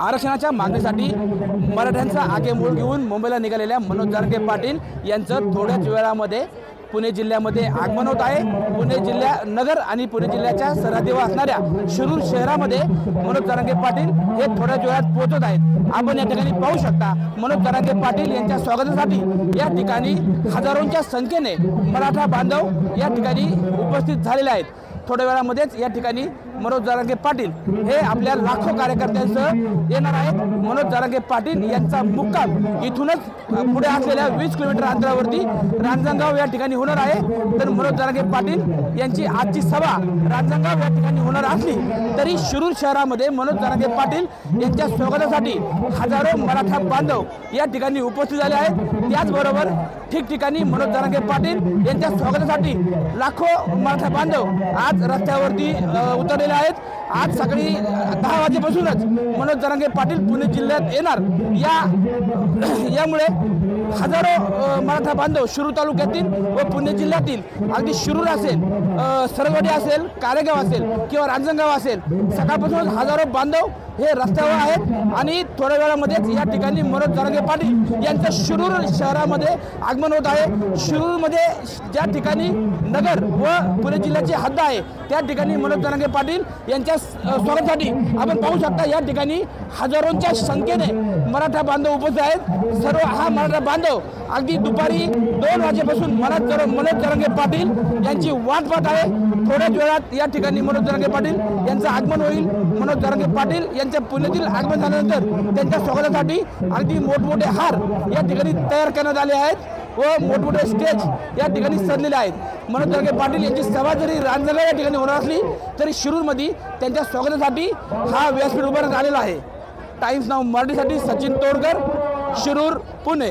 आरक्षणाच्या मागणीसाठी मराठ्यांचा आगेमूळ घेऊन मुंबईला निघालेल्या मनोज जरांगे पाटील यांचं थोड्याच वेळामध्ये पुणे जिल्ह्यामध्ये आगमन होत आहे। पुणे जिल्हा नगर आणि पुणे जिल्ह्याच्या सरहद्दीवर असणाऱ्या शिरूर शहरामध्ये मनोज जरांगे पाटील हे थोड्याच वेळात पोहोचत आहेत। आपण या ठिकाणी पाहू शकता मनोज जरांगे पाटील यांच्या स्वागतासाठी या ठिकाणी हजारोंच्या संख्येने मराठा बांधव या ठिकाणी उपस्थित झालेले आहेत। थोड्या वेळामध्येच या ठिकाणी मनोज जरांगे पाटील हे आपल्या लाखो कार्यकर्त्यांसह येणार आहेत। मनोज जरांगे पाटील यांचा मुक्काम इथूनच पुढे असलेल्या 20 किलोमीटर अंतरावरती रांजणगाव या ठिकाणी होणार आहे। तर मनोज जरांगे पाटील यांची आजची सभा रांजणगाव या ठिकाणी होणार असली तरी शिरूर शहरामध्ये मनोज जरांगे पाटील यांच्या स्वागतासाठी हजारो मराठा बांधव या ठिकाणी उपस्थित झाले आहेत। त्याचबरोबर ठिकठिकाणी मनोज जरांगे पाटील यांच्या स्वागतासाठी लाखो मराठा बांधव आज रस्त्यावरती उतरलेले आहेत। आज सकाळी 10 वाजेपासूनच मनोज जरांगे पाटील पुणे जिल्ह्यात येणार यामुळे हजारो मराठा बांधव शिरूर तालुक्यातील व पुणे जिल्ह्यातील अगदी शिरूर असेल, सरगवाडी असेल, कारेगाव असेल किंवा रांजणगाव असेल सकाळपासून हजारो बांधव हे रस्त्यावर आहेत आणि थोड्या वेळामध्येच या ठिकाणी मनोज जरांगे पाटील यांचं शिरूर शहरामध्ये आगमन होत आहे। शिरूरमध्ये ज्या ठिकाणी नगर व पुणे जिल्ह्याची हद्द आहे त्या ठिकाणी मनोज जरांगे पाटील यांच्या स्वागतासाठी आपण पाहू शकता या ठिकाणी हजारोंच्या संख्येने मराठा बांधव उपस्थित आहेत। सर्व हा मराठा बांधव अगदी दुपारी 2 वाजेपासून मनोज जरांगे पाटील यांची वाट पाहत आहे। थोड्याच वेळात या ठिकाणी मनोज जरांगे पाटील यांचं आगमन होईल। मनोज जरांगे पाटील यांच्या पुण्यातील आगमन झाल्यानंतर त्यांच्या स्वागतासाठी अगदी मोठमोठे हार या ठिकाणी तयार करण्यात आले आहेत व मोठमोठे स्टेज या ठिकाणी सजलेले आहेत। मनोज जरांगे पाटील यांची सभा जरी रांजणगाव या ठिकाणी होणार असली तरी शिरूरमध्ये त्यांच्या स्वागतासाठी हा व्यासपीठ उभारण्यात आलेला आहे। टाइम्स नाऊ मराठीसाठी सचिन तोडकर, शिरूर, पुणे।